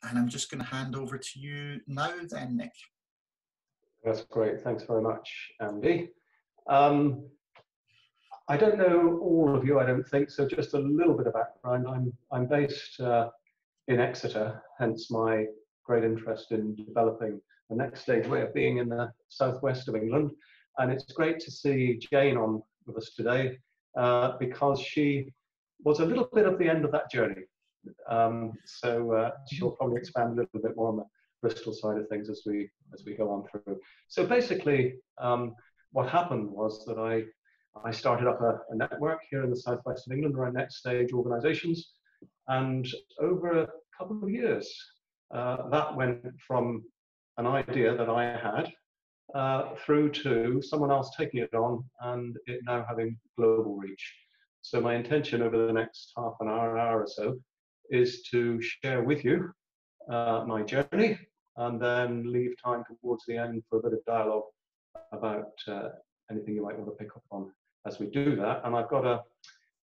And I'm just going to hand over to you now then, Nick. That's great. Thanks very much, Andy. I don't know all of you, I don't think, so just a little bit of background. I'm based in Exeter, hence my great interest in developing the next stage way of being in the southwest of England. And it's great to see Jane on with us today because she was a little bit of the end of that journey. So she'll probably expand a little bit more on the Bristol side of things as we go on through. So basically, what happened was that I started up a network here in the southwest of England around next stage organisations, and over a couple of years, that went from an idea that I had through to someone else taking it on and it now having global reach. So my intention over the next half an hour or so is to share with you my journey and then leave time towards the end for a bit of dialogue about anything you might want to pick up on as we do that. And I've got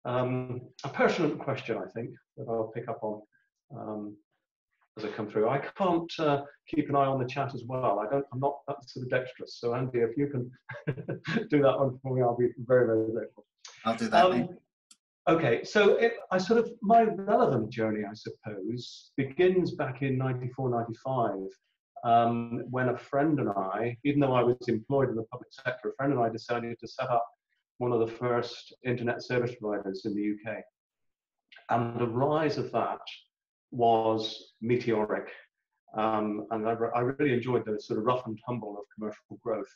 a pertinent question, I think, that I'll pick up on as I come through. I can't keep an eye on the chat as well. I'm not that sort of dexterous. So Andy, if you can do that one for me, I'll be very, very grateful. I'll do that. Okay, so my relevant journey, I suppose, begins back in 94, 95, when a friend and I, even though I was employed in the public sector, a friend and I decided to set up one of the first internet service providers in the UK. And the rise of that was meteoric. And I really enjoyed the sort of rough and tumble of commercial growth.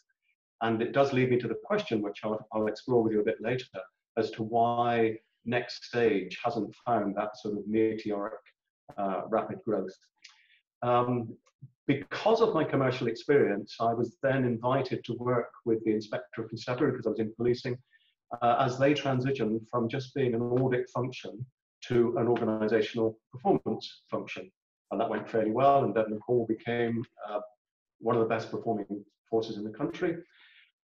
And it does lead me to the question, which I'll explore with you a bit later, as to why next stage hasn't found that sort of meteoric rapid growth. Because of my commercial experience, I was then invited to work with the Inspector of Constabulary, because I was in policing, as they transitioned from just being an audit function to an organisational performance function. And that went fairly well, and Devon Hall became one of the best performing forces in the country.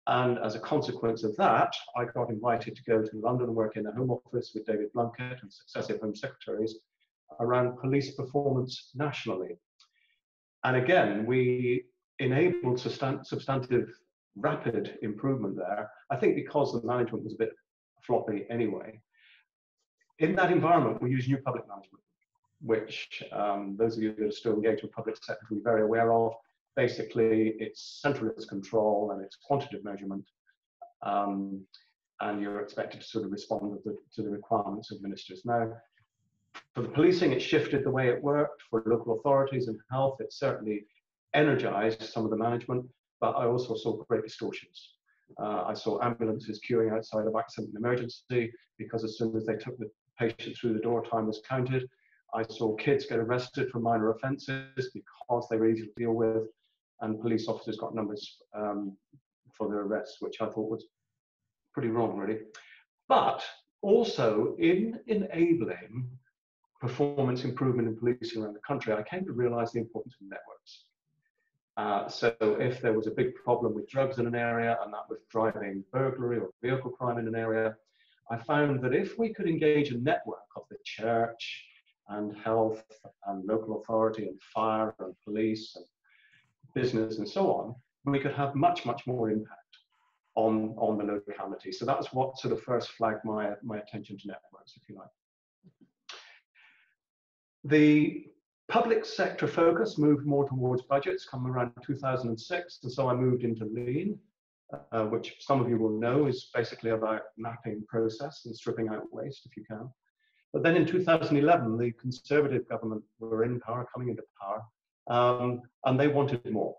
And as a consequence of that, I got invited to go to London and work in the Home Office with David Blunkett and successive Home Secretaries around police performance nationally. And again, we enabled substantive rapid improvement there, I think because the management was a bit floppy anyway. In that environment, we use new public management, which those of you that are still engaged with public sector will be very aware of. Basically, it's centralist control and it's quantitative measurement, and you're expected to sort of respond to the requirements of ministers. Now, for the policing, it shifted the way it worked. For local authorities and health, it certainly energized some of the management, but I also saw great distortions. I saw ambulances queuing outside of accident and emergency because as soon as they took the patient through the door, time was counted. I saw kids get arrested for minor offences because they were easy to deal with, and police officers got numbers for their arrests, which I thought was pretty wrong, really. But also in enabling performance improvement in policing around the country, I came to realise the importance of networks. So if there was a big problem with drugs in an area, and that was driving burglary or vehicle crime in an area, I found that if we could engage a network of the church and health and local authority and fire and police and business and so on, we could have much, much more impact on the locality. So that's what sort of first flagged my attention to networks, if you like. The public sector focus moved more towards budgets, come around 2006, and so I moved into Lean, which some of you will know is basically about mapping process and stripping out waste if you can. But then in 2011, the Conservative government were in power, coming into power, and they wanted more.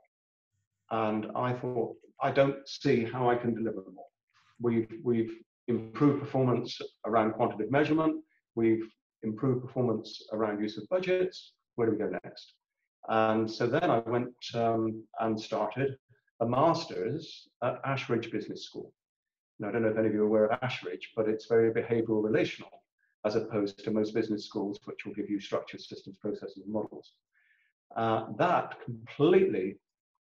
And I thought, I don't see how I can deliver more. We've improved performance around quantitative measurement. We've improved performance around use of budgets. Where do we go next? And so then I went and started a master's at Ashridge Business School. Now, I don't know if any of you are aware of Ashridge, but it's very behavioral relational, as opposed to most business schools, which will give you structures, systems, processes, and models. That completely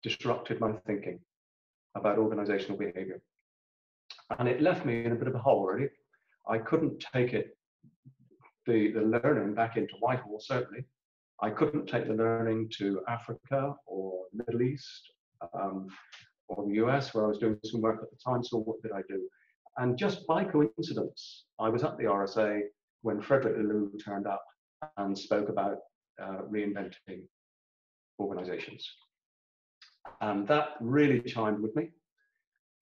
disrupted my thinking about organizational behavior. And it left me in a bit of a hole, really. I couldn't take it, the learning back into Whitehall, certainly. I couldn't take the learning to Africa or the Middle East or the US, where I was doing some work at the time, so what did I do? And just by coincidence, I was at the RSA when Frederick Aloud turned up and spoke about reinventing organizations. And that really chimed with me,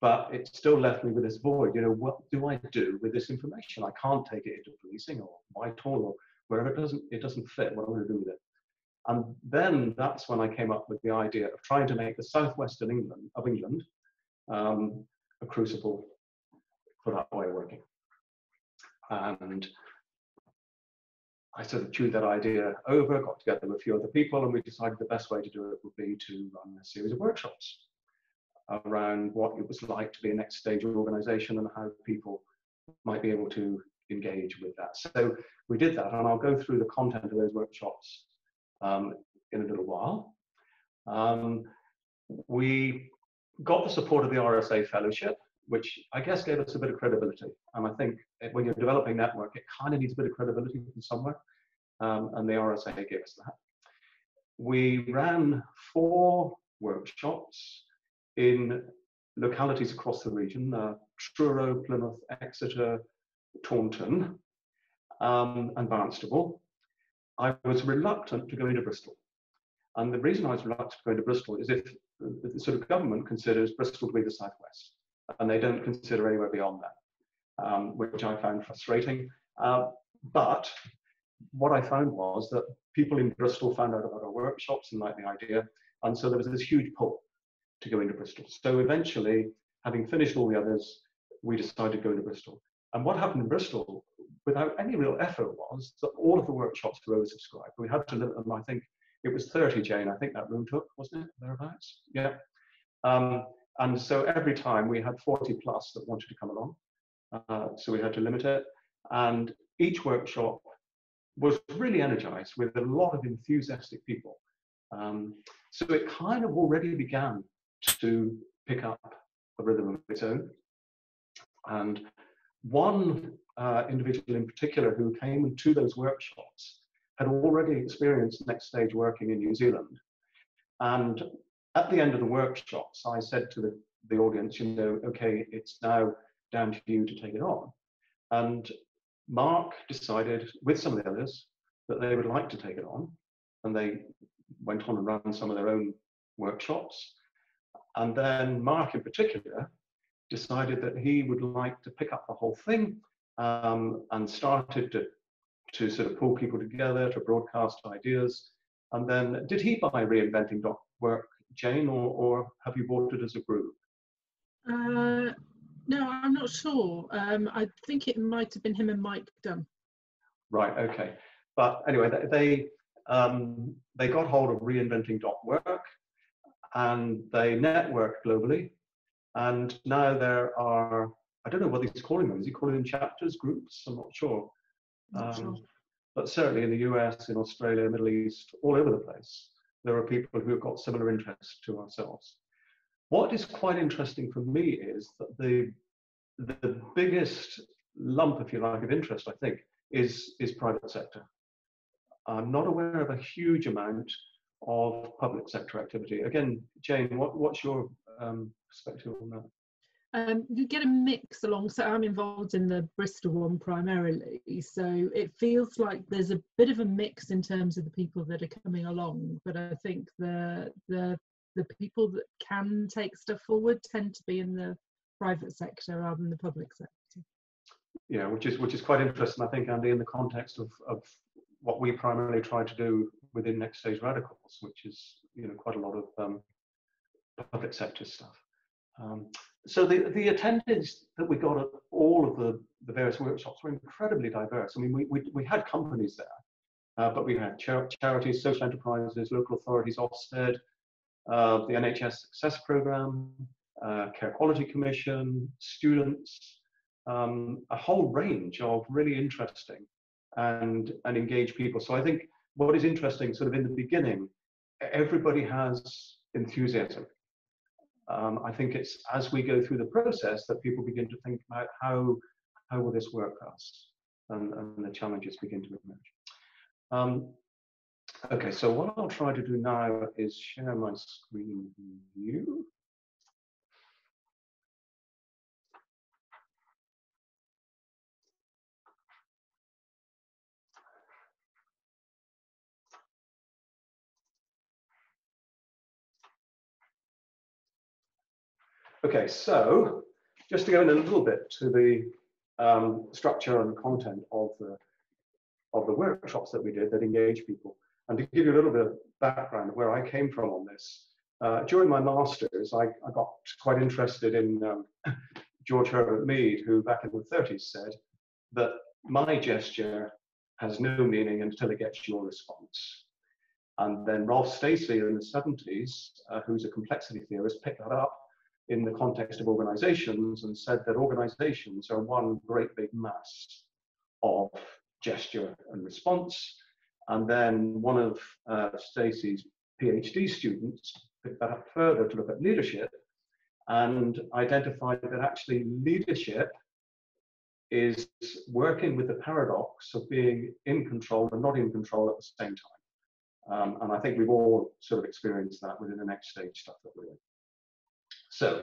but it still left me with this void. You know, what do I do with this information? I can't take it into policing or Whitehall or wherever it doesn't fit. What am I going to do with it? And then that's when I came up with the idea of trying to make the southwest of England a crucible for that way of working. And I sort of chewed that idea over, got together with a few other people, and we decided the best way to do it would be to run a series of workshops around what it was like to be a next stage organization and how people might be able to engage with that. So we did that, and I'll go through the content of those workshops in a little while. We got the support of the RSA Fellowship, which I guess gave us a bit of credibility. And I think when you're developing network, it kind of needs a bit of credibility from somewhere. And the RSA gave us that. We ran 4 workshops in localities across the region, Truro, Plymouth, Exeter, Taunton, and Barnstable. I was reluctant to go into Bristol. And the reason I was reluctant to go into Bristol is if the sort of government considers Bristol to be the southwest, and they don't consider anywhere beyond that, which I found frustrating. But what I found was that people in Bristol found out about our workshops and liked the idea, and so there was this huge pull to go into Bristol. So eventually, having finished all the others, we decided to go to Bristol. And what happened in Bristol, without any real effort, was that all of the workshops were oversubscribed. We had to limit them. I think it was 30, Jane, I think that room took, wasn't it, thereabouts? Yeah. And so every time we had 40 plus that wanted to come along. So we had to limit it. And each workshop was really energized with a lot of enthusiastic people. So it kind of already began to pick up a rhythm of its own. And one individual in particular who came to those workshops had already experienced next stage working in New Zealand. And at the end of the workshops, I said to the audience, you know, okay, it's now down to you to take it on. And Mark decided with some of the others that they would like to take it on. And they went on and ran some of their own workshops. And then Mark in particular decided that he would like to pick up the whole thing and started to sort of pull people together, to broadcast ideas. And then did he buy Reinventing Work, Jane, or have you bought it as a group? No, I'm not sure. I think it might have been him and Mike Dunn. Right, okay. But anyway, they got hold of Reinventing Work and they networked globally. And now there are, I don't know what he's calling them. Is he calling them chapters, groups? I'm not sure. But certainly in the US, in Australia, Middle East, all over the place, there are people who have got similar interests to ourselves. What is quite interesting for me is that the biggest lump, if you like, of interest, I think, is private sector. I'm not aware of a huge amount of public sector activity. Again, Jane, what's your perspective on that? You get a mix along, so I'm involved in the Bristol one primarily, so it feels like there's a bit of a mix in terms of the people that are coming along, but I think the people that can take stuff forward tend to be in the private sector rather than the public sector. Yeah, which is quite interesting, I think, Andy, in the context of what we primarily try to do within Next Stage Radicals, which is, you know, quite a lot of public sector stuff. So the attendance that we got at all of the various workshops were incredibly diverse. I mean, we had companies there, but we had charities, social enterprises, local authorities, Ofsted, the NHS Success Programme, Care Quality Commission, students, a whole range of really interesting and engaged people. So I think what is interesting, sort of in the beginning, everybody has enthusiasm. I think it's as we go through the process that people begin to think about how will this work for us, and the challenges begin to emerge. Okay, so what I'll try to do now is share my screen with you. Okay, so just to go in a little bit to the structure and content of the workshops that we did that engage people, and to give you a little bit of background of where I came from on this. During my masters, I got quite interested in George Herbert Mead, who back in the 30s said that my gesture has no meaning until it gets your response. And then Rolf Stacey in the 70s, who's a complexity theorist, picked that up in the context of organizations and said that organizations are one great big mass of gesture and response. And then one of Stacey's PhD students picked that up further to look at leadership and identified that actually leadership is working with the paradox of being in control and not in control at the same time. And I think we've all sort of experienced that within the next stage stuff that we're doing. So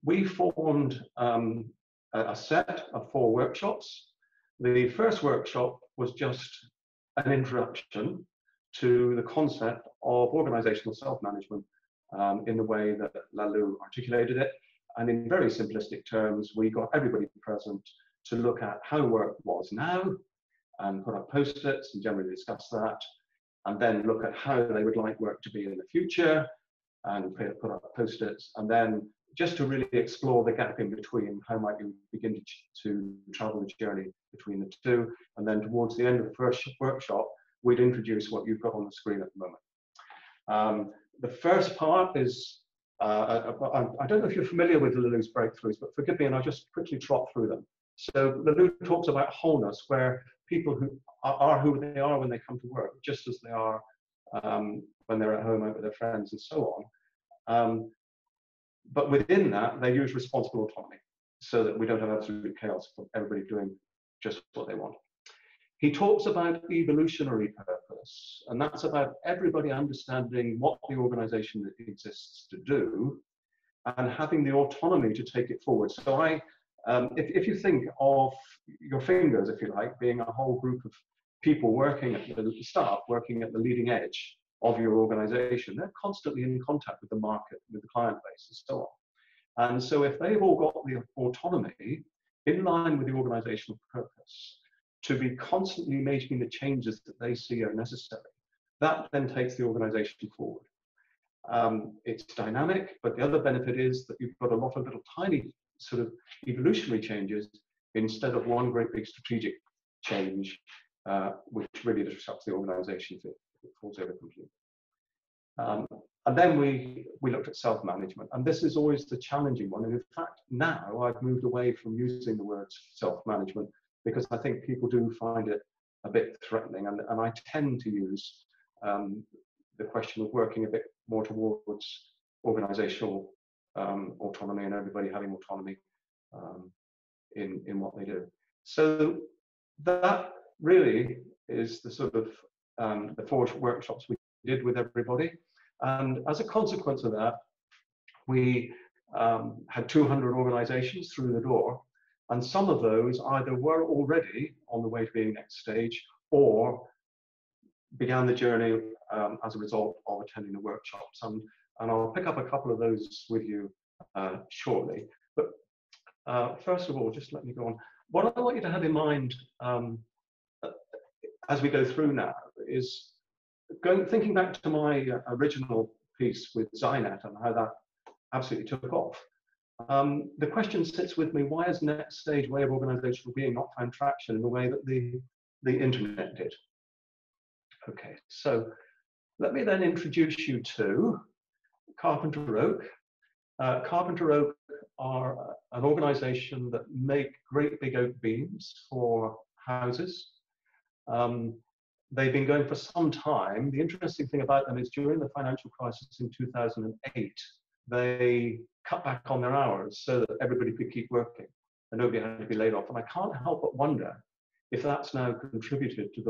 we formed a set of 4 workshops. The first workshop was just an introduction to the concept of organizational self-management in the way that Aloud articulated it. And in very simplistic terms, we got everybody present to look at how work was now and put up post-its and generally discuss that, and then look at how they would like work to be in the future and put up post-its, and then just to really explore the gap in between, how might you begin to travel the journey between the two. And then towards the end of the first workshop, we'd introduce what you've got on the screen at the moment. The first part is, I don't know if you're familiar with Aloud's breakthroughs, but forgive me, and I'll just quickly trot through them. So Aloud talks about wholeness, where people who are who they are when they come to work, just as they are when they're at home out with their friends and so on. But within that, they use responsible autonomy so that we don't have absolute chaos for everybody doing just what they want. He talks about evolutionary purpose, and that's about everybody understanding what the organization exists to do and having the autonomy to take it forward. So if you think of your fingers, if you like, being a whole group of people working at the start, working at the leading edge of your organization, they're constantly in contact with the market, with the client base, and so on. And so if they've all got the autonomy in line with the organizational purpose to be constantly making the changes that they see are necessary, that then takes the organization forward. It's dynamic, but the other benefit is that you've got a lot of little tiny sort of evolutionary changes instead of one great big strategic change, which really disrupts the organization if it falls over completely. And then we looked at self-management, and this is always the challenging one. And in fact, now I've moved away from using the words self-management because I think people do find it a bit threatening, and I tend to use the question of working a bit more towards organizational autonomy and everybody having autonomy in what they do. So that really is the sort of the 4 workshops we did with everybody. And as a consequence of that, we had 200 organizations through the door, and some of those either were already on the way to being next stage or began the journey as a result of attending the workshops. And I'll pick up a couple of those with you shortly. But first of all, just let me go on. What I want you to have in mind as we go through now is thinking back to my original piece with Zynet and how that absolutely took off. The question sits with me: why has next stage way of organizational being not found traction in the way that the internet did? Okay, so let me then introduce you to Carpenter Oak. Carpenter Oak are an organization that make great big oak beams for houses. They've been going for some time. The interesting thing about them is during the financial crisis in 2008, they cut back on their hours so that everybody could keep working and nobody had to be laid off. And I can't help but wonder if that's now contributed to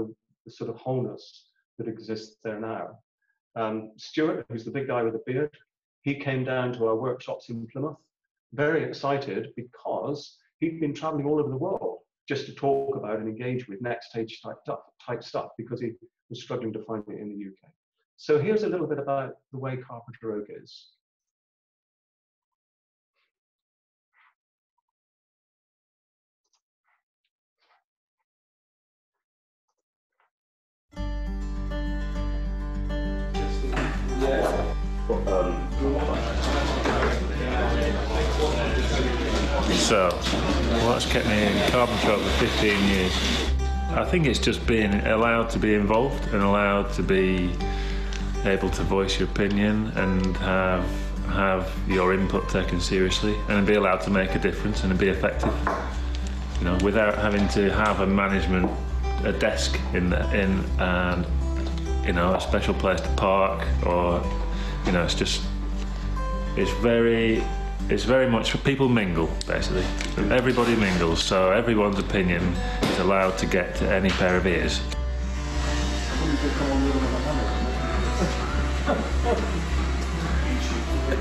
the sort of wholeness that exists there now. Stuart, who's the big guy with the beard, he came down to our workshops in Plymouth, very excited because he'd been traveling all over the world just to talk about and engage with next stage type stuff because he was struggling to find it in the UK. So here's a little bit about the way Carpenter Oak is. So, what's kept me in Carpenter Oak for 15 years? I think it's just being allowed to be involved and allowed to be able to voice your opinion and have your input taken seriously and be allowed to make a difference and be effective. You know, without having to have a desk and you know, a special place to park, or you know, it's very much people mingle, basically. Everybody mingles, so everyone's opinion is allowed to get to any pair of ears.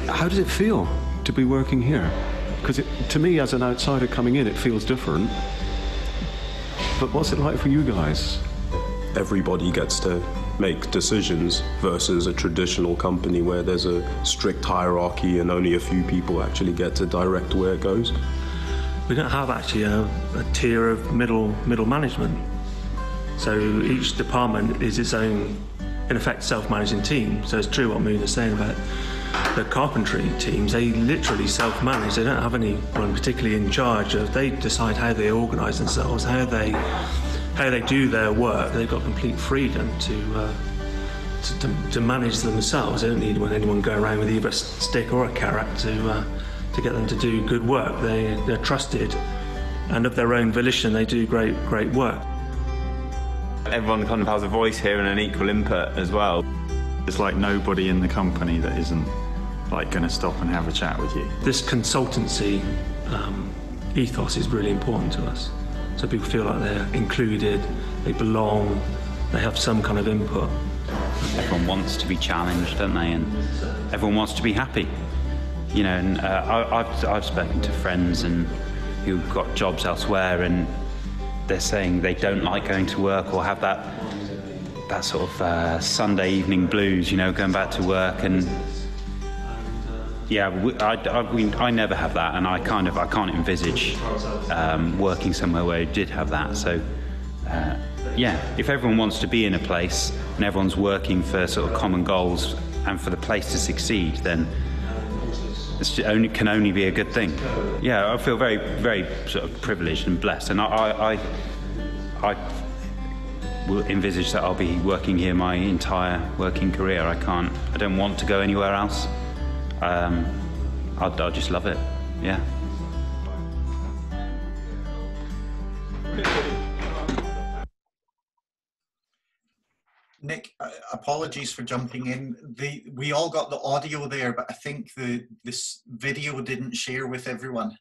How does it feel to be working here? Because to me, as an outsider coming in, it feels different. But what's it like for you guys? Everybody gets to make decisions versus a traditional company where there's a strict hierarchy and only a few people actually get to direct where it goes. We don't have actually a tier of middle management. So each department is its own, in effect, self-managing team. So it's true what Moon is saying about the carpentry teams. They literally self-manage. They don't have anyone particularly in charge of. They decide how they organise themselves, how they do their work. They've got complete freedom to manage themselves. They don't need anyone going around with either a stick or a carrot to get them to do good work. They're trusted, and of their own volition, they do great work. Everyone kind of has a voice here and an equal input as well. There's like nobody in the company that isn't like going to stop and have a chat with you. This consultancy ethos is really important to us. So people feel like they're included, they belong, they have some kind of input. Everyone wants to be challenged, don't they? And everyone wants to be happy. You know, and I've spoken to friends who've got jobs elsewhere, and they're saying they don't like going to work or have that sort of Sunday evening blues, you know, going back to work. And yeah, I never have that, and I can't envisage working somewhere where I did have that. So yeah, if everyone wants to be in a place and everyone's working for sort of common goals and for the place to succeed, then it can only be a good thing. Yeah, I feel very, very sort of privileged and blessed, and I will envisage that I'll be working here my entire working career. I don't want to go anywhere else. I'll just love it, yeah. Nick, apologies for jumping in. We all got the audio there, but I think this video didn't share with everyone.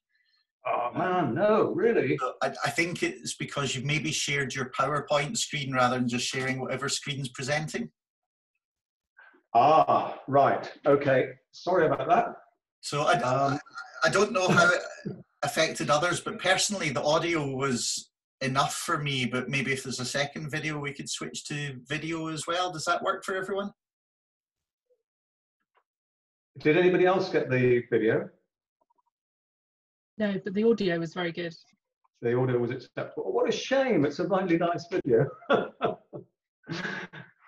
Oh man, no, really? So I think it's because you've maybe shared your PowerPoint screen rather than just sharing whatever screen's presenting. Ah, right, okay. Sorry about that. So I don't know how it affected others, but personally the audio was enough for me, but maybe if there's a second video we could switch to video as well. Does that work for everyone? Did anybody else get the video? No, but the audio was very good. The audio was acceptable. What a shame, it's a really nice video.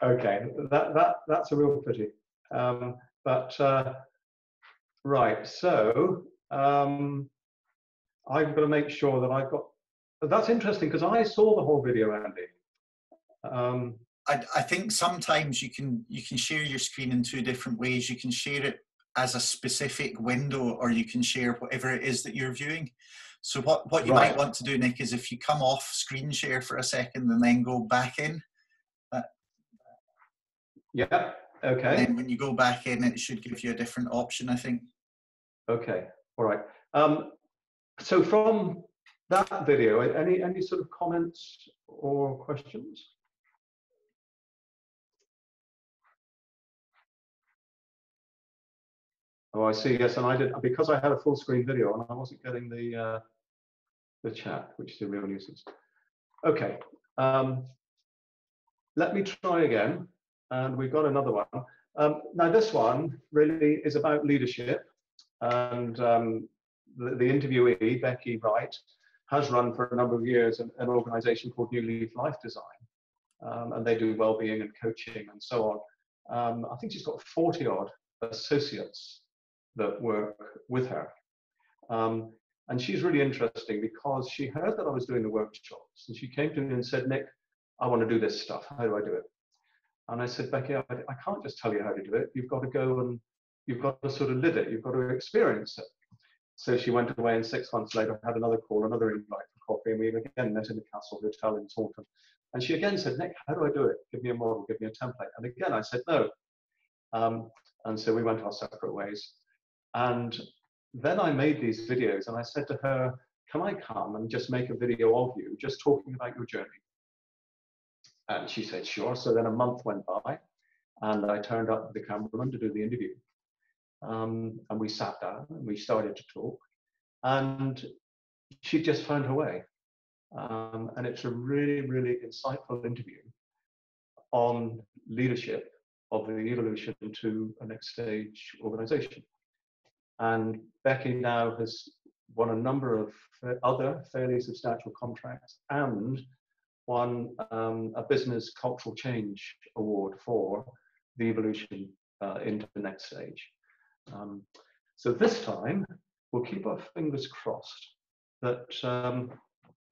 Okay, that's a real pity. Right, so I've got to make sure that I've got. That's interesting because I saw the whole video, Andy. I think sometimes you can share your screen in two different ways. You can share it as a specific window, or you can share whatever it is that you're viewing. So what you might want to do, Nick, is if you come off screen share for a second and then go back in. Yeah, okay. And then when you go back in, it should give you a different option, I think. Okay, all right. So from that video, any sort of comments or questions? Oh, I see. Yes, and I did, because I had a full screen video and I wasn't getting the chat, which is a real nuisance. Okay, let me try again, and we've got another one. Now this one really is about leadership, and the interviewee, Becky Wright, has run for a number of years an organisation called New Leaf Life Design, and they do well-being and coaching and so on. I think she's got 40 odd associates that work with her. And she's really interesting because she heard that I was doing the workshops, and she came to me and said, Nick, I want to do this stuff. How do I do it? And I said, Becky, I can't just tell you how to do it. You've got to go and you've got to sort of live it. You've got to experience it. So she went away, and 6 months later had another call, another invite for coffee, and we again met in the Castle Hotel in Taunton. And she again said, Nick, how do I do it? Give me a model, give me a template. And again, I said, no. And so we went our separate ways. And then I made these videos, and I said to her, can I come and just make a video of you, just talking about your journey? And she said, sure. So then a month went by, and I turned up with the cameraman to do the interview. And we sat down and we started to talk, and she just found her way. And it's a really, really insightful interview on leadership of the evolution to a next stage organization. And Becky now has won a number of other fairly substantial contracts and won a business cultural change award for the evolution into the next stage. So this time, we'll keep our fingers crossed that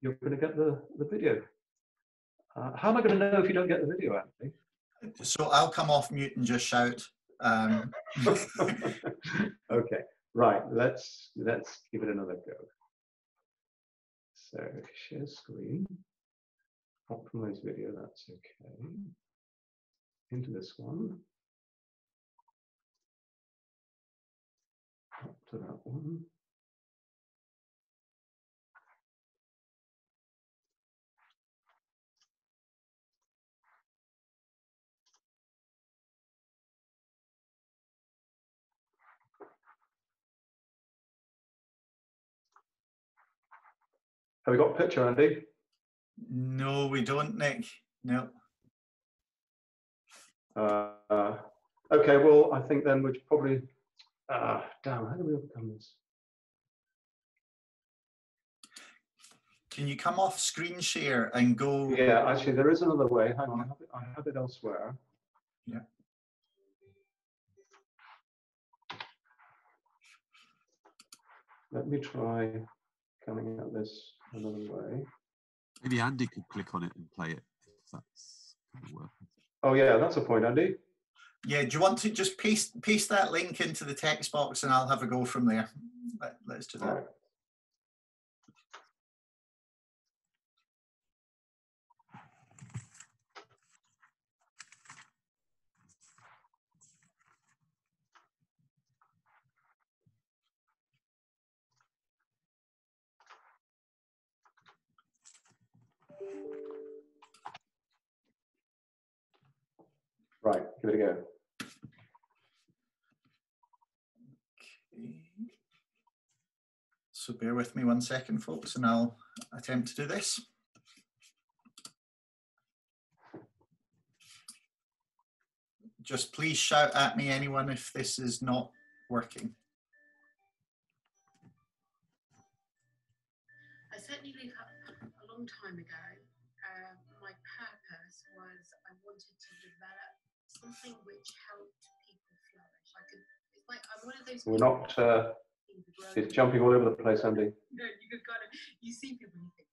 you're going to get the video. How am I going to know if you don't get the video, Andy? So I'll come off mute and just shout. Okay, right. Let's give it another go. So share screen, optimize video. That's okay. Into this one. Up to that one. Have we got a picture, Andy? No, we don't, Nick. No. Okay, well, I think then we'd probably, damn, how do we overcome this? Can you come off screen share and go? Yeah, actually, there is another way. Hang on, I have it elsewhere. Yeah. Let me try coming at this another way. Maybe Andy could click on it and play it, if that's going to work. Oh yeah, that's a point, Andy. Yeah, do you want to just paste that link into the text box, and I'll have a go from there. Let's do that. All right. Right, give it a go. Okay. So bear with me 1 second, folks, and I'll attempt to do this. Just please shout at me, anyone, if this is not working. I certainly leave a long time ago. My purpose was I wanted to develop something which helped people flourish. It's like I'm one of those. We're not. It's jumping all over the place, Andy. No, you could you see people and you think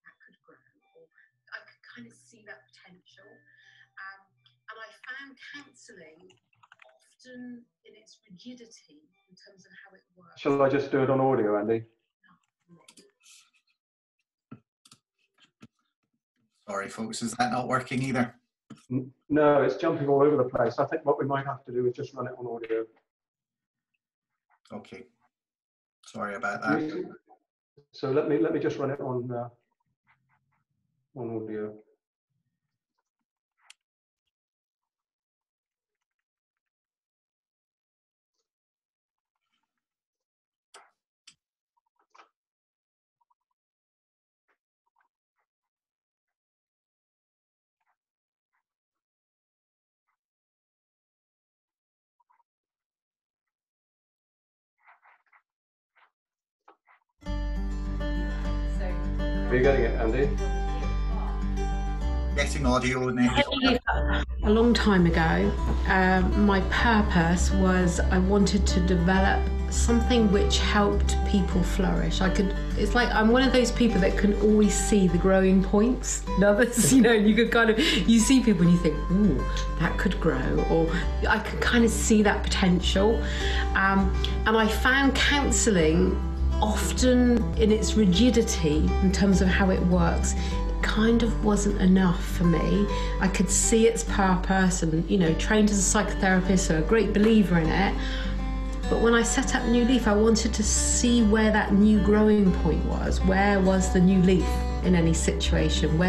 that could grow, or I could kind of see that potential. And I found counselling often in its rigidity in terms of how it works. Shall I just do it on audio, Andy? Sorry, folks, is that not working either? No, it's jumping all over the place. I think what we might have to do is just run it on audio. Okay. Sorry about that. So let me just run it on audio. Are you getting it, Andy? Getting audio now. A long time ago, my purpose was I wanted to develop something which helped people flourish. It's like I'm one of those people that can always see the growing points in others, you know, and you could kind of, you see people and you think, ooh, that could grow, or I could kind of see that potential. And I found counselling often in its rigidity in terms of how it works, kind of wasn't enough for me. I could see its purpose and, you know, trained as a psychotherapist, so a great believer in it. But when I set up New Leaf, I wanted to see where that new growing point was. Where was the new leaf in any situation?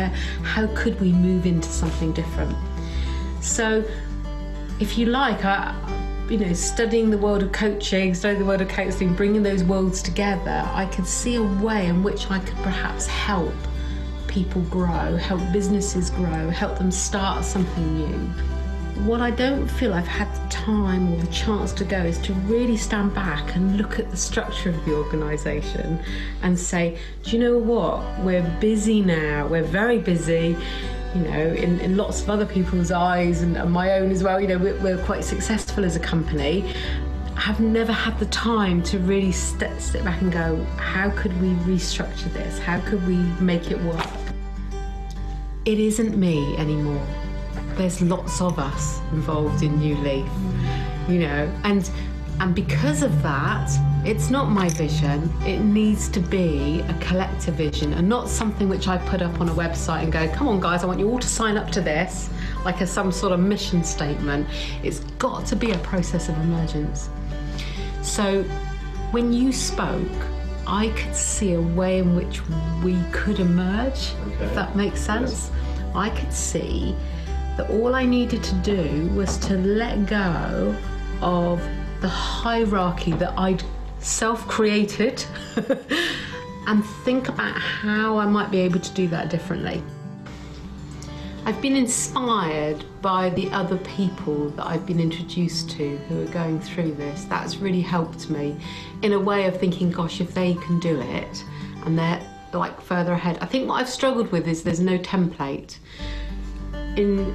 How could we move into something different? So, if you like, studying the world of coaching, studying the world of counselling, bringing those worlds together, I could see a way in which I could perhaps help people grow, help businesses grow, help them start something new. What I don't feel I've had the time or the chance to go is to really stand back and look at the structure of the organisation and say, do you know what, we're busy now, we're very busy, you know, in lots of other people's eyes and my own as well, you know, we're quite successful as a company. I've never had the time to really step back and go, how could we restructure this? How could we make it work? It isn't me anymore. There's lots of us involved in New Leaf, you know, and because of that, it's not my vision. It needs to be a collective vision and not something which I put up on a website and go, come on guys, I want you all to sign up to this, like some sort of mission statement. It's got to be a process of emergence. So when you spoke, I could see a way in which we could emerge, if that makes sense. Yes. I could see that all I needed to do was to let go of the hierarchy that I'd self-created and think about how I might be able to do that differently. I've been inspired by the other people that I've been introduced to who are going through this. That's really helped me in a way of thinking, gosh, if they can do it and they're like further ahead. I think what I've struggled with is there's no template. In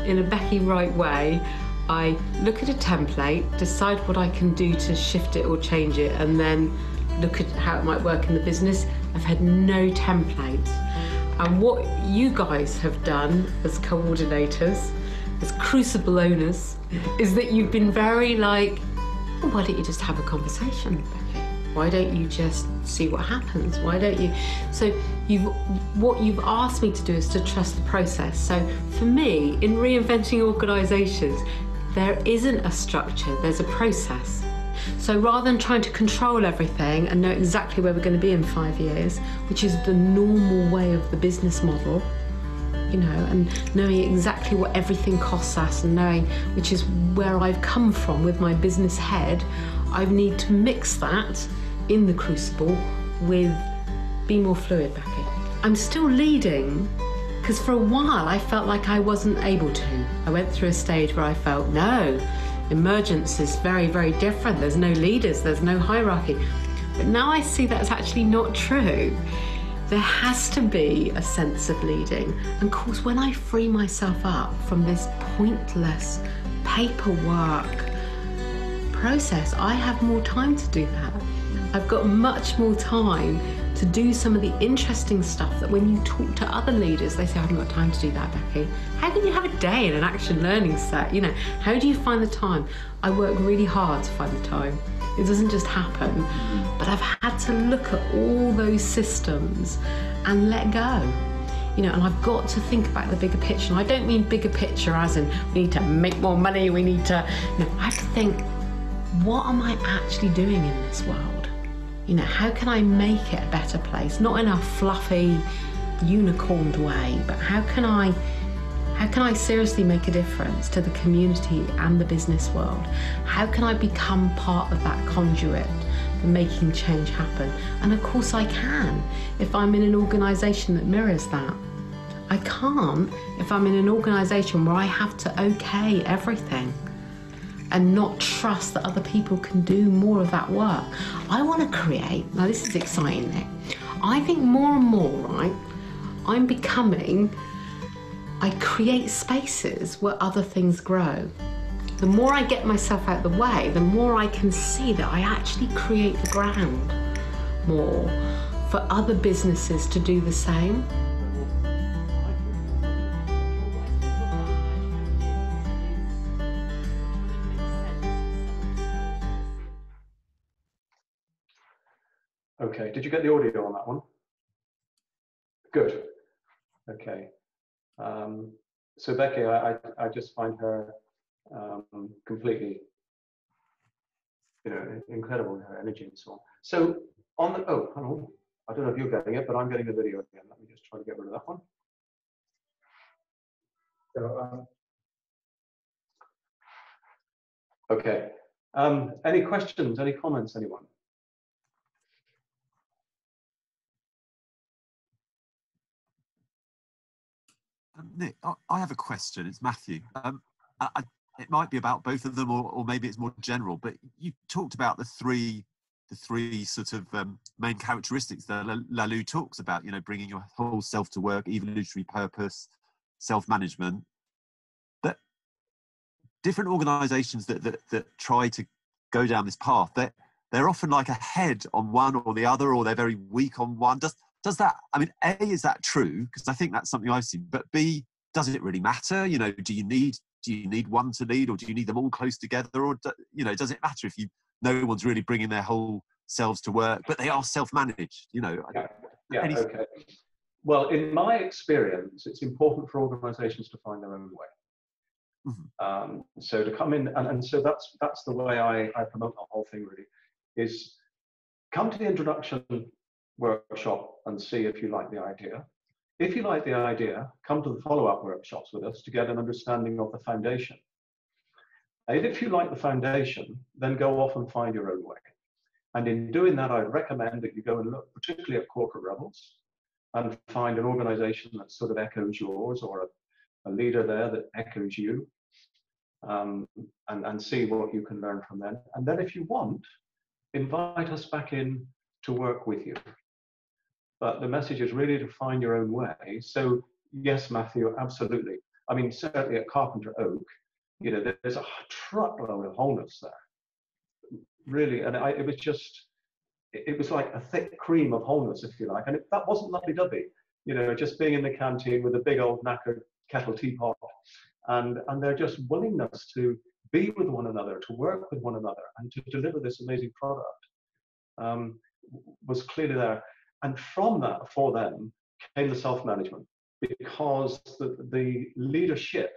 a Becky Wright way, I look at a template, decide what I can do to shift it or change it, and then look at how it might work in the business. I've had no template. And what you guys have done as coordinators, as crucible owners, is that you've been very like, well, why don't you just have a conversation, Becky? Why don't you just see what happens? Why don't you? So what you've asked me to do is to trust the process. So for me, in reinventing organisations, there isn't a structure, there's a process. So rather than trying to control everything and know exactly where we're going to be in 5 years, which is the normal way of the business model, you know, and knowing exactly what everything costs us and knowing, which is where I've come from with my business head, I need to mix that in the crucible with be more fluid, Becky. I'm still leading because for a while I felt like I wasn't able to. I went through a stage where I felt, no, emergence is very, very different. There's no leaders, there's no hierarchy. But now I see that's actually not true. There has to be a sense of leading. And of course, when I free myself up from this pointless paperwork process, I have more time to do that. I've got much more time to do some of the interesting stuff that when you talk to other leaders, they say, I haven't got time to do that, Becky. How can you have a day in an action learning set? You know, how do you find the time? I work really hard to find the time. It doesn't just happen. But I've had to look at all those systems and let go. You know, and I've got to think about the bigger picture. And I don't mean bigger picture as in we need to make more money, we need to, no, I have to think, what am I actually doing in this world? You know, how can I make it a better place? Not in a fluffy, unicorned way, but how can I seriously make a difference to the community and the business world? How can I become part of that conduit for making change happen? And of course I can, if I'm in an organisation that mirrors that. I can't if I'm in an organisation where I have to okay everything and not trust that other people can do more of that work. I want to create, now this is exciting, Nick, I think more and more, right, I create spaces where other things grow. The more I get myself out of the way, the more I can see that I actually create the ground more for other businesses to do the same. Okay, did you get the audio on that one? Good. Okay. So Becky, I just find her completely, incredible in her energy and so on. So on the, oh, hold on. I don't know if you're getting it, but I'm getting the video again. Let me just try to get rid of that one. So, okay. Any questions, any comments, anyone? Nick, I have a question. It's Matthew. It might be about both of them, or maybe it's more general. But you talked about the three sort of main characteristics that Aloud talks about. Bringing your whole self to work, evolutionary purpose, self-management. But different organisations that try to go down this path, they're often like ahead on one or the other, or they're very weak on one. Does that, I mean, A, is that true? Because I think that's something I've seen. But B, does it really matter? Do you need one to lead, or do you need them all close together? Or, does it matter if no one's really bringing their whole selves to work, but they are self-managed? Yeah, okay. Well, in my experience, it's important for organizations to find their own way. Mm-hmm. So to come in, and so that's the way I promote the whole thing, really, is come to the introduction workshop and see if you like the idea. If you like the idea, come to the follow-up workshops with us to get an understanding of the foundation. And if you like the foundation, then go off and find your own way. And in doing that, I'd recommend that you go and look particularly at corporate rebels and find an organization that sort of echoes yours, or a leader there that echoes you, and see what you can learn from them. And then if you want, invite us back in to work with you. But the message is really to find your own way. So yes, Matthew, absolutely. I mean, certainly at Carpenter Oak, there's a truckload of wholeness there, really. And it was like a thick cream of wholeness, if you like. And that wasn't lovey-dovey, just being in the canteen with a big old knackered kettle teapot, and their just willingness to be with one another, to work with one another, and to deliver this amazing product was clearly there. And from that, for them, came the self-management, because the leadership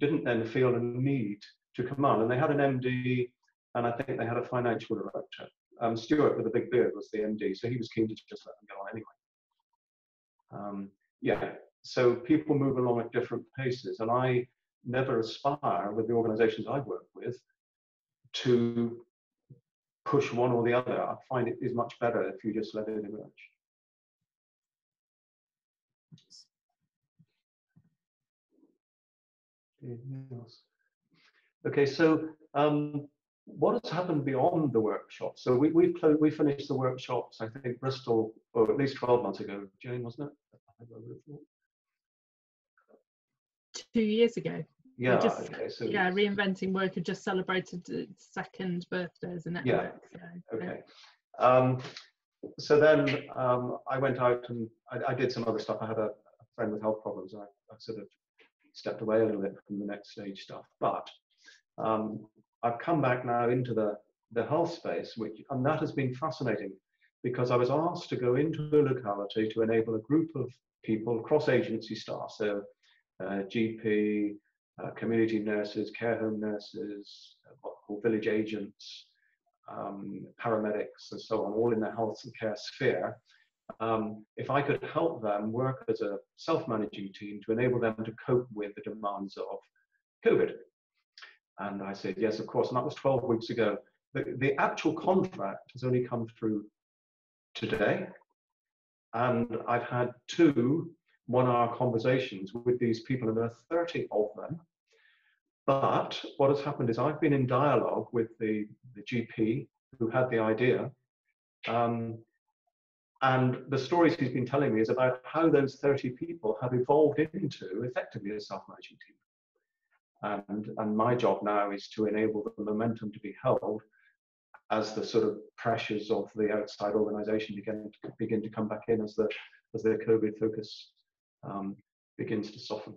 didn't then feel a need to command. And they had an MD, and I think they had a financial director. Stuart with the big beard was the MD, so he was keen to just let them go on anyway. Yeah, so people move along at different paces, and I never aspire with the organizations I've worked with to push one or the other. I find it is much better if you just let it emerge. Okay, so what has happened beyond the workshop? So we finished the workshops, I think, Bristol, or at least 12 months ago, Jane, wasn't it? 2 years ago. Yeah, okay, so Reinventing Work had just celebrated its second birthday as a network. Yeah, okay. So then I went out and I did some other stuff. I had a friend with health problems. I sort of stepped away a little bit from the next stage stuff. But I've come back now into the health space, and that has been fascinating, because I was asked to go into a locality to enable a group of people, cross-agency staff, so GP, community nurses, care home nurses, what we call village agents, paramedics, and so on, all in the health and care sphere. If I could help them work as a self-managing team to enable them to cope with the demands of COVID. And I said, yes, of course. And that was 12 weeks ago. The actual contract has only come through today. And I've had 2 one-hour conversations with these people, and there are 30 of them. But what has happened is I've been in dialogue with the GP who had the idea. And the stories he's been telling me is about how those 30 people have evolved into effectively a self-managing team. And my job now is to enable the momentum to be held as the sort of pressures of the outside organisation begin to come back in, as the COVID focus begins to soften.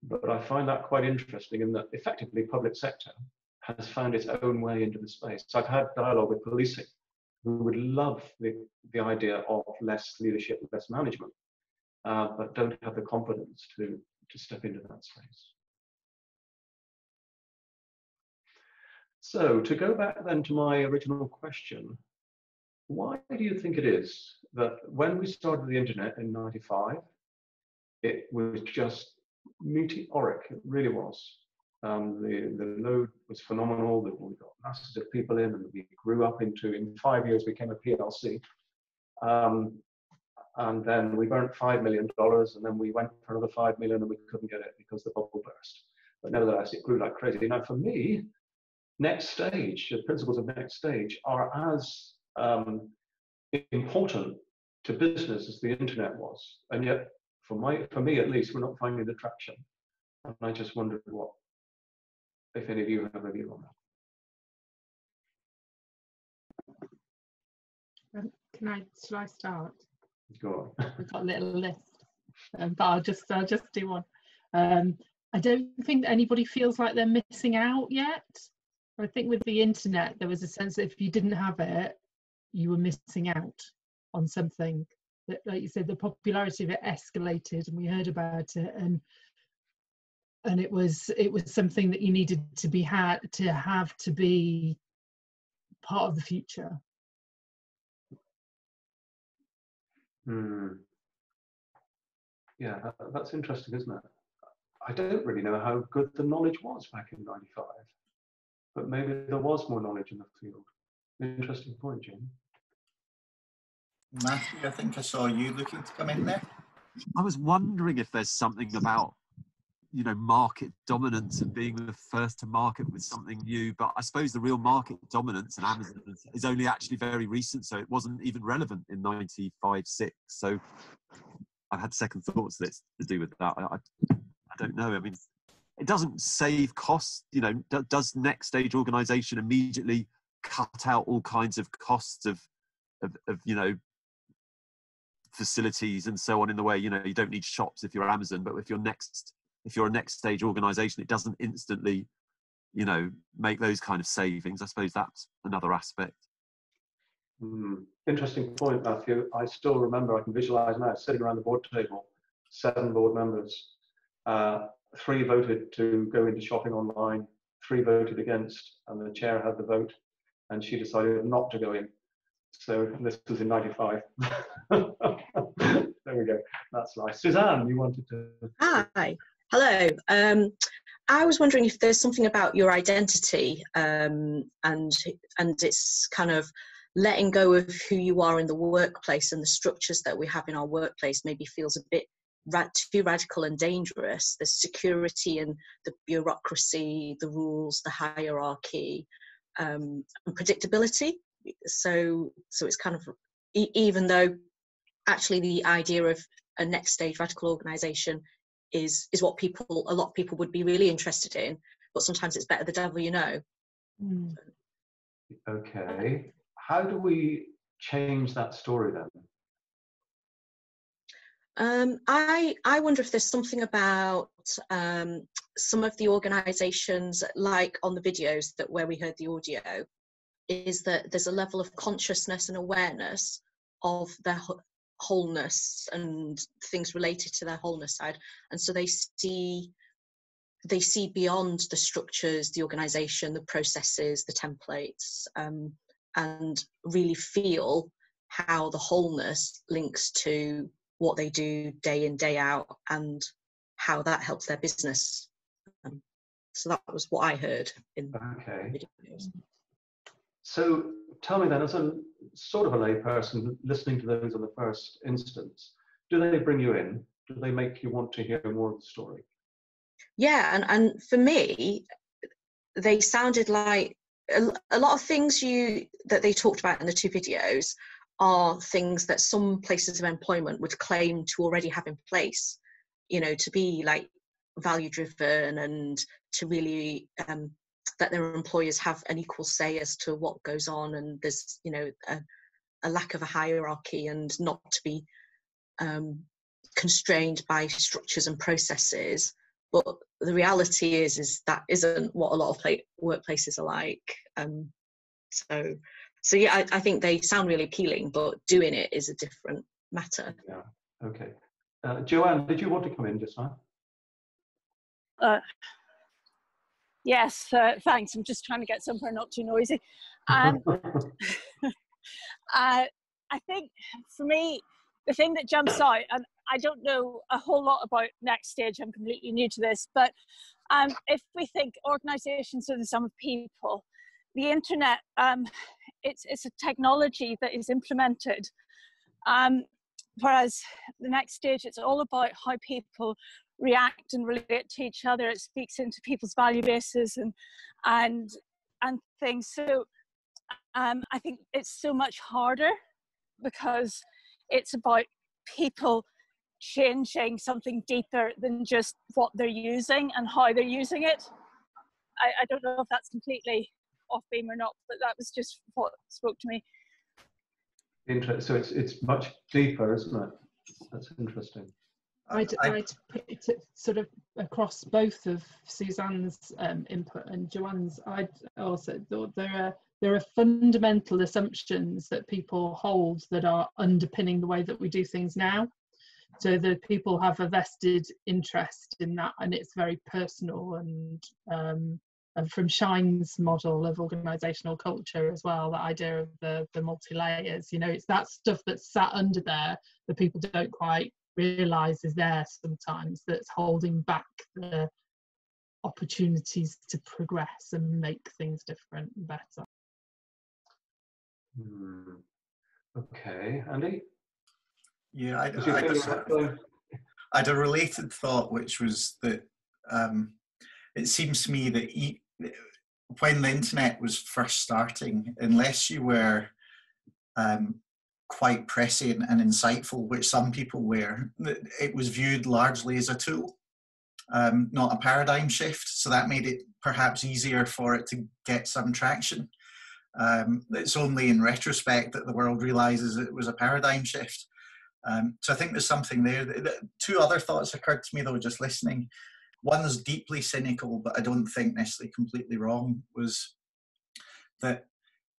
But I find that quite interesting in that effectively public sector has found its own way into the space. So I've had dialogue with policing who would love the idea of less leadership, less management, but don't have the confidence to step into that space. So to go back then to my original question, why do you think it is that when we started the internet in '95, it was just meteoric? It really was. The load was phenomenal. We got masses of people in, and we grew up into, in 5 years, became a PLC. And then we burnt $5 million, and then we went for another 5 million, and we couldn't get it because the bubble burst. But nevertheless, it grew like crazy. Now, for me, next stage, the principles of next stage are as important to business as the internet was. And yet, for me at least, we're not finding the traction. And I just wondered if any of you have a view on that. Shall I start? Go on. We've got a little list, but I'll just do one. I don't think anybody feels like they're missing out yet. I think with the internet, there was a sense that if you didn't have it, you were missing out on something. That, like you said, the popularity of it escalated, and we heard about it, and it was something that you needed to be to be part of the future. Yeah, that's interesting, isn't it? I don't really know how good the knowledge was back in '95, but maybe there was more knowledge in the field. Interesting point, Jim. Matthew, I think I saw you looking to come in there. I was wondering if there's something about, market dominance and being the first to market with something new, but I suppose the real market dominance and Amazon is only actually very recent, so it wasn't even relevant in '95-6. So I've had second thoughts that's to do with that. I don't know. I mean, it doesn't save costs. Does next stage organisation immediately cut out all kinds of costs of facilities and so on, in the way, you don't need shops if you're Amazon, but if you're a next stage organisation, it doesn't instantly, make those kind of savings. I suppose that's another aspect. Interesting point, Matthew. I still remember, I can visualise now, sitting around the board table, 7 board members, 3 voted to go into shopping online, 3 voted against, and the chair had the vote, and she decided not to go in. So this was in '95. There we go. That's nice. Suzanne, you wanted to... Hi. Hello. I was wondering if there's something about your identity and it's kind of letting go of who you are in the workplace, and the structures that we have in our workplace maybe feels a bit too radical and dangerous. The security and the bureaucracy, the rules, the hierarchy, and predictability. So it's kind of, even though actually the idea of a next stage radical organisation is what a lot of people would be really interested in, but sometimes it's better the devil you know. Okay, how do we change that story then? I wonder if there's something about some of the organisations, like on the videos where we heard the audio, is that there's a level of consciousness and awareness of their wholeness and things related to their wholeness side, and so they see beyond the structures, the organisation, the processes, the templates, and really feel how the wholeness links to what they do day in, day out, and how that helps their business. So that was what I heard in the videos. So tell me then, as a sort of a layperson listening to those in the first instance, do they bring you in? Do they make you want to hear more of the story? Yeah, and for me, they sounded like a lot of things that they talked about in the 2 videos are things that some places of employment would claim to already have in place, you know, to be like value driven and to really that their employers have an equal say as to what goes on, and there's, you know, a lack of a hierarchy and not to be constrained by structures and processes. But the reality is that isn't what a lot of workplaces are like. So yeah, I think they sound really appealing, but doing it is a different matter. Yeah. Okay. Joanne, did you want to come in just now? Yes, thanks. I'm just trying to get somewhere not too noisy. I think for me, the thing that jumps out, and I don't know a whole lot about Next Stage, I'm completely new to this, but if we think organisations are the sum of people, the internet, it's a technology that is implemented, whereas the Next Stage, it's all about how people react and relate to each other. It speaks into people's value bases and things. So I think it's so much harder because it's about people changing something deeper than just what they're using and how they're using it. I don't know if that's completely off beam or not, but that was just what spoke to me. So it's much deeper, isn't it? That's interesting. I'd put it sort of across both of Suzanne's input and Joanne's. I'd also thought there are fundamental assumptions that people hold that are underpinning the way that we do things now. So that people have a vested interest in that, and it's very personal. And from Shine's model of organisational culture as well, that idea of the multi-layers, you know, it's that stuff that's sat under there that people don't quite realise is there sometimes, that's holding back the opportunities to progress and make things different and better. Okay, Andy? Yeah, I had a related thought, which was that it seems to me that when the internet was first starting, unless you were quite prescient and insightful, which some people were, it was viewed largely as a tool, not a paradigm shift. So that made it perhaps easier for it to get some traction. It's only in retrospect that the world realizes it was a paradigm shift. So I think there's something there. Two other thoughts occurred to me though, just listening. One's deeply cynical, but I don't think necessarily completely wrong, was that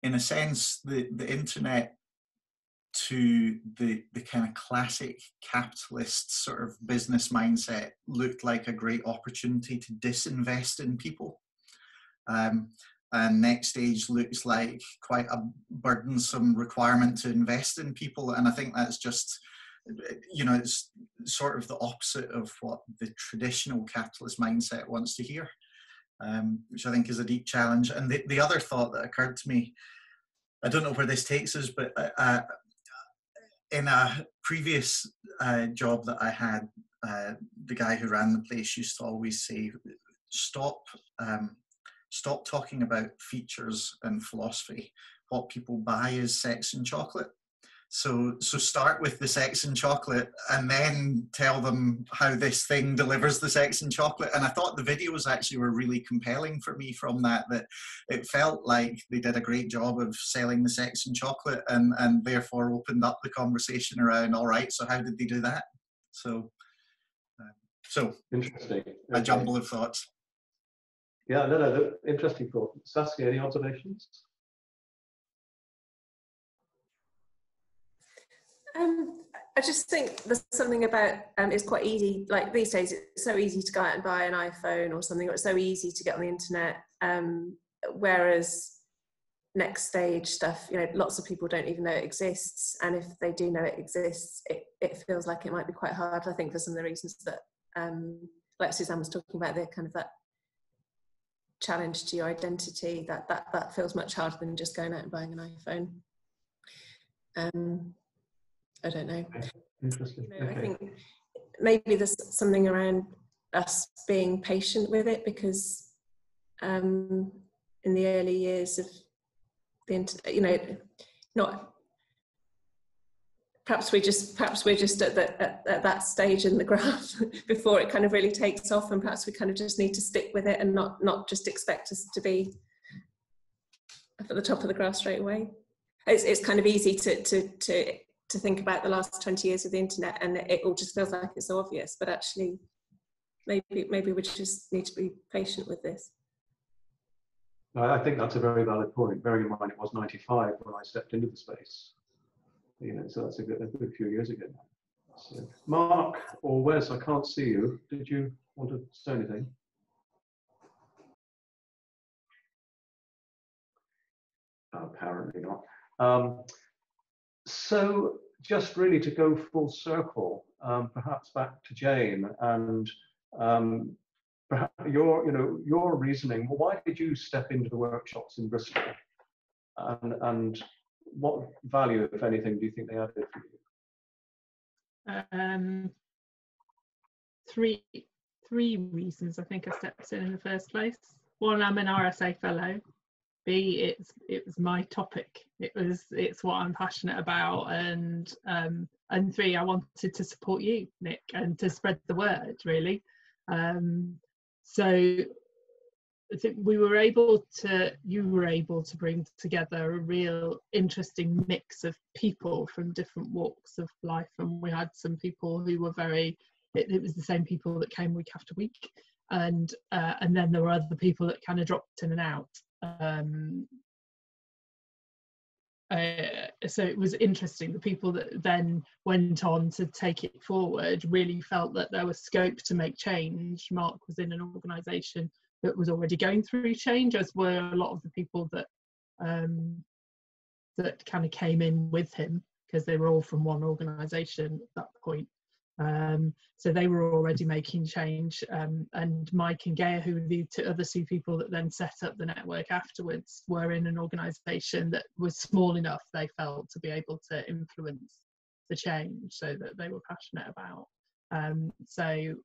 in a sense, the internet to the kind of classic capitalist sort of business mindset looked like a great opportunity to disinvest in people. And Next Stage looks like quite a burdensome requirement to invest in people. And I think that's just, you know, it's sort of the opposite of what the traditional capitalist mindset wants to hear, which I think is a deep challenge. And the other thought that occurred to me, I don't know where this takes us, but in a previous job that I had, the guy who ran the place used to always say, stop talking about features and philosophy. What people buy is sex and chocolate. So start with the sex and chocolate and then tell them how this thing delivers the sex and chocolate. And I thought the videos actually were really compelling for me from that it felt like they did a great job of selling the sex and chocolate and therefore opened up the conversation around, all right, so how did they do that? So interesting. A jumble of thoughts. Yeah, no, interesting thought. Saskia, any observations? I just think there's something about it's quite easy, like these days it's so easy to go out and buy an iPhone or something, or it's so easy to get on the internet, whereas Next Stage stuff, you know, lots of people don't even know it exists, and if they do know it exists, it feels like it might be quite hard. I think for some of the reasons that like Suzanne was talking about, the kind of that challenge to your identity, that feels much harder than just going out and buying an iPhone. I don't know. Interesting. You know, I think maybe there's something around us being patient with it, because in the early years of the internet, you know, perhaps we're just at that stage in the graph before it kind of really takes off, and perhaps we kind of just need to stick with it and not just expect us to be up at the top of the graph straight away. It's kind of easy to think about the last 20 years of the internet, and it all just feels like it's so obvious, but actually maybe we just need to be patient with this. I think that's a very valid point, bearing in mind it was 95 when I stepped into the space. You know, so that's a good few years ago now. So, Mark or Wes, I can't see you. Did you want to say anything? Apparently not. So just really to go full circle, perhaps back to Jane, and perhaps your reasoning. Well, why did you step into the workshops in Bristol, and what value, if anything, do you think they added for you? Three reasons I think I stepped in the first place. One, I'm an RSA fellow. B, it was my topic. It's what I'm passionate about, and 3, I wanted to support you, Nick, and to spread the word, really. So I think you were able to bring together a real interesting mix of people from different walks of life, and we had some people who were it was the same people that came week after week, and then there were other people that kind of dropped in and out. So it was interesting. The people that then went on to take it forward really felt that there was scope to make change. Mark was in an organisation that was already going through change, as were a lot of the people that that kind of came in with him, because they were all from one organisation at that point. So they were already making change, and Mike and Gaia, who were the other two people that then set up the network afterwards, were in an organisation that was small enough, they felt, to be able to influence the change so that they were passionate about. So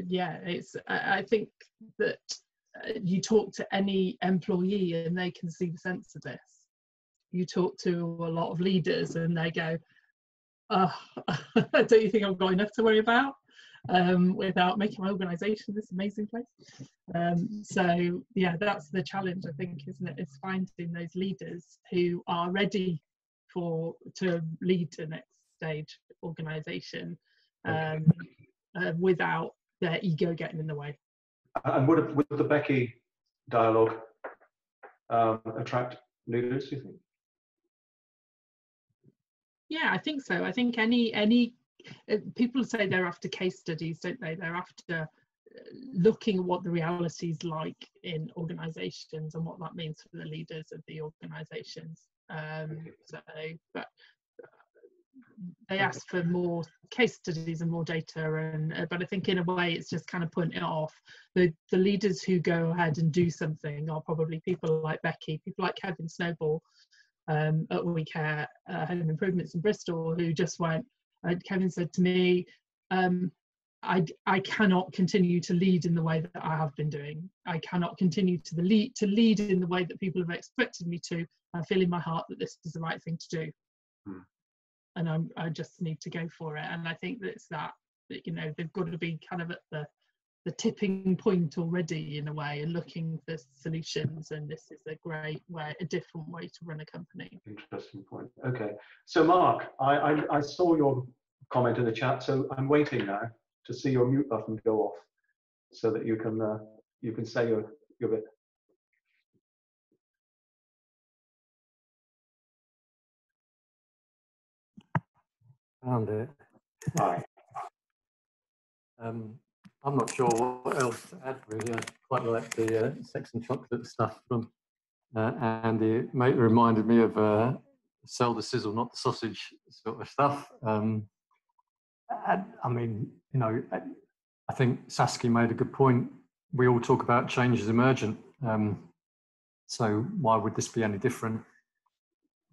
yeah, I think that you talk to any employee and they can see the sense of this. You talk to a lot of leaders and they go, oh, don't you think I've got enough to worry about without making my organisation this amazing place? So yeah, that's the challenge, I think, isn't it? It's finding those leaders who are ready to lead the next stage organisation without their ego getting in the way. And would the Becky dialogue attract leaders, do you think? Yeah, I think so. I think any people say they're after case studies, don't they? They're after looking at what the reality is like in organisations and what that means for the leaders of the organisations. But they ask for more case studies and more data, but I think in a way it's just kind of putting it off. The leaders who go ahead and do something are probably people like Becky, people like Kevin Snowball at We Care Home Improvements in Bristol, who just went, Kevin said to me, I cannot continue to lead in the way that I have been doing. I cannot continue to lead in the way that people have expected me to. I feel in my heart that this is the right thing to do. And I just need to go for it. And I think that it's that you know, they've got to be kind of at the tipping point already in a way, and looking for solutions. And this is a great way, a different way to run a company. Interesting point. Okay, so Mark, I saw your comment in the chat, so I'm waiting now to see your mute button go off, so that you can say your bit. Found it. Hi. I'm not sure what else to add, really. I quite like the sex and chocolate stuff from Andy. It reminded me of sell the sizzle, not the sausage sort of stuff. I mean, you know, I think Saskia made a good point. We all talk about change as emergent. So why would this be any different?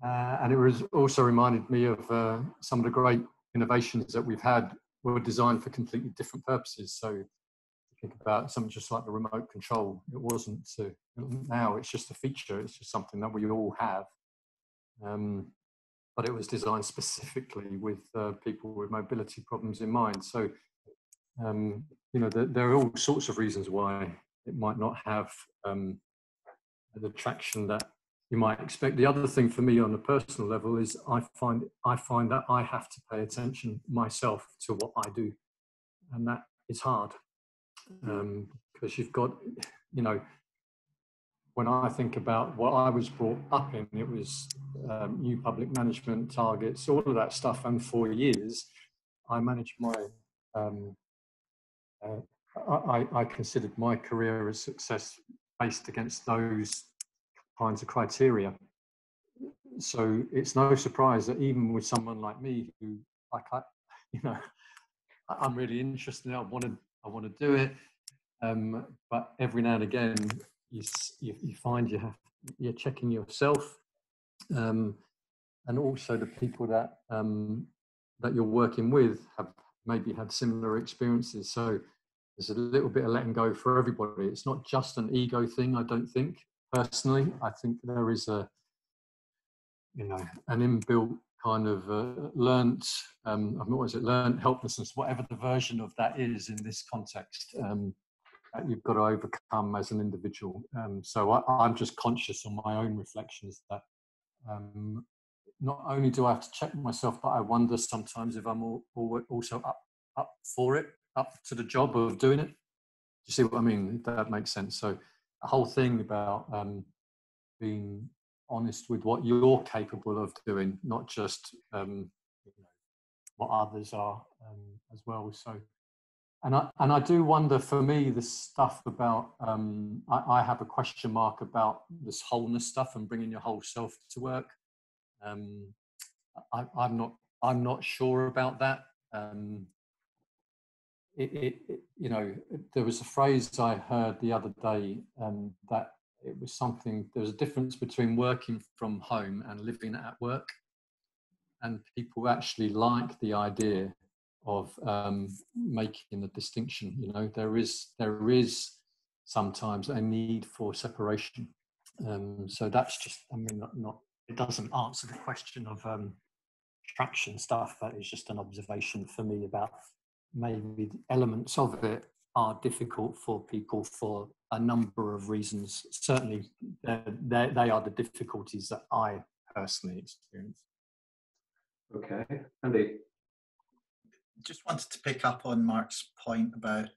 And it was also reminded me of some of the great innovations that we've had were designed for completely different purposes. So think about something just like the remote control. It wasn't now it's just a feature. It's just something that we all have. but it was designed specifically with people with mobility problems in mind. So, you know, there are all sorts of reasons why it might not have the traction that you might expect. The other thing for me on a personal level is I find that I have to pay attention myself to what I do, and that is hard because you've got, you know, when I think about what I was brought up in, it was new public management targets, all of that stuff. And for years, I managed my, I considered my career a success based against those kinds of criteria. So it's no surprise that even with someone like me, who, like, you know, I'm really interested in it, I want to do it, but every now and again, you find you're checking yourself, and also the people that that you're working with have maybe had similar experiences. So there's a little bit of letting go for everybody. It's not just an ego thing, I don't think. Personally, I think there is a, you know, an inbuilt kind of learnt helplessness, whatever the version of that is in this context. That you've got to overcome as an individual. So I'm just conscious on my own reflections that not only do I have to check myself, but I wonder sometimes if I'm also up for it, up to the job of doing it. Do you see what I mean? If that makes sense. So the whole thing about being honest with what you're capable of doing, not just you know, what others are as well. So. And I do wonder, for me, the stuff about, I have a question mark about this wholeness stuff and bringing your whole self to work. I'm not sure about that. You know, there was a phrase I heard the other day that it was something, there's a difference between working from home and living at work. And people actually like the idea of making a distinction. You know, there is sometimes a need for separation. So that's just, I mean, not it doesn't answer the question of traction stuff. That is just an observation for me about maybe the elements of it are difficult for people for a number of reasons. Certainly, they are the difficulties that I personally experience. Okay, Andy. Just wanted to pick up on Mark's point about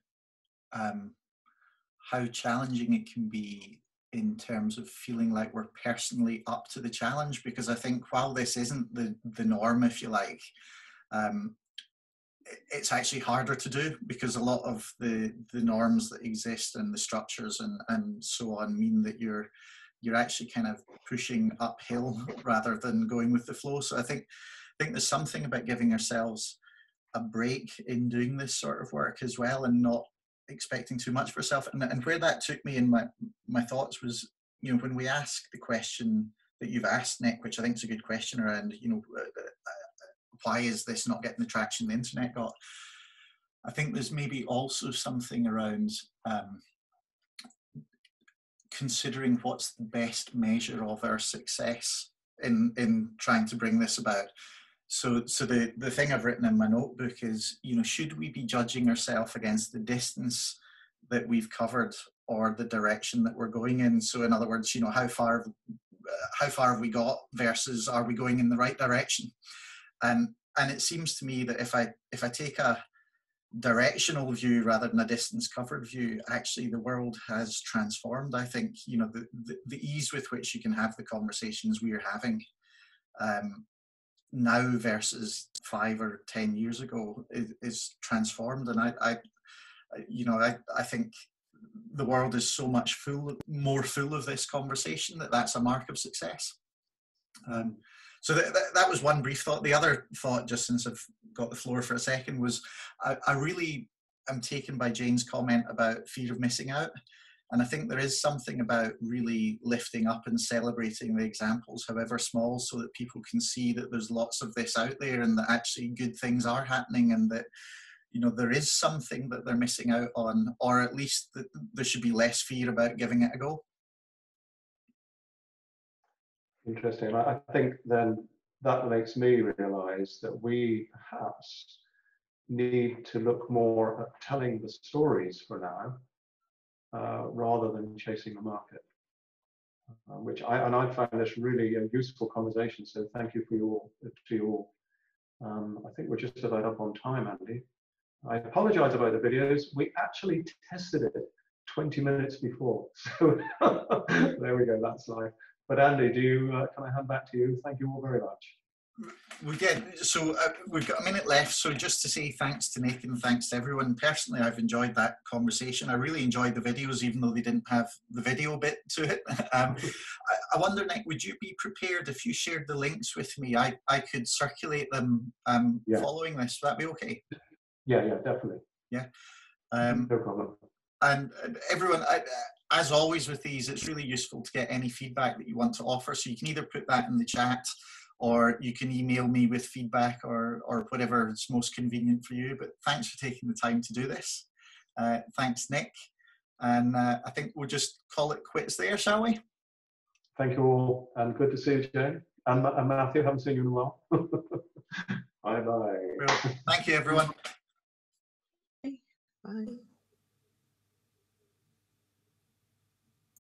how challenging it can be in terms of feeling like we're personally up to the challenge, because I think while this isn't the norm, if you like, it's actually harder to do, because a lot of the norms that exist and the structures and so on mean that you're actually kind of pushing uphill rather than going with the flow. So I think there's something about giving ourselves a break in doing this sort of work as well, and not expecting too much for yourself. And where that took me in my thoughts was, you know, when we ask the question that you've asked, Nick, which I think is a good question around, you know, why is this not getting the traction the internet got? I think there's maybe also something around considering what's the best measure of our success in trying to bring this about. So the thing I've written in my notebook is, you know, should we be judging ourselves against the distance that we've covered or the direction that we're going in? So in other words, you know, how far have we got versus are we going in the right direction? And it seems to me that if I take a directional view rather than a distance covered view, actually the world has transformed. I think, you know, the ease with which you can have the conversations we're having now versus 5 or 10 years ago is transformed. And I think the world is so much more full of this conversation that's a mark of success. So that was one brief thought. The other thought, just since I've got the floor for a second, was I really am taken by Jane's comment about fear of missing out. And I think there is something about really lifting up and celebrating the examples, however small, so that people can see that there's lots of this out there and that actually good things are happening, and that, you know, there is something that they're missing out on, or at least that there should be less fear about giving it a go. Interesting. I think then that makes me realize that we perhaps need to look more at telling the stories for now, rather than chasing the market. Which I find this really a useful conversation. So thank you for your. I think we're just about up on time, Andy. I apologize about the videos. We actually tested it 20 minutes before. So there we go, that's live. But Andy, can I hand back to you? Thank you all very much. We did. So we've got a minute left. So just to say thanks to Nick and thanks to everyone. Personally, I've enjoyed that conversation. I really enjoyed the videos, even though they didn't have the video bit to it. I wonder, Nick, would you be prepared if you shared the links with me? I could circulate them following this. Would that be okay? Yeah, definitely. Yeah. No problem. And everyone, as always with these, it's really useful to get any feedback that you want to offer. So you can either put that in the chat, or you can email me with feedback, or whatever is most convenient for you. But thanks for taking the time to do this. Thanks, Nick. And I think we'll just call it quits there, shall we? Thank you all, and good to see you, Jane. And Matthew, haven't seen you in a while. Bye-bye. Well, thank you, everyone. Bye.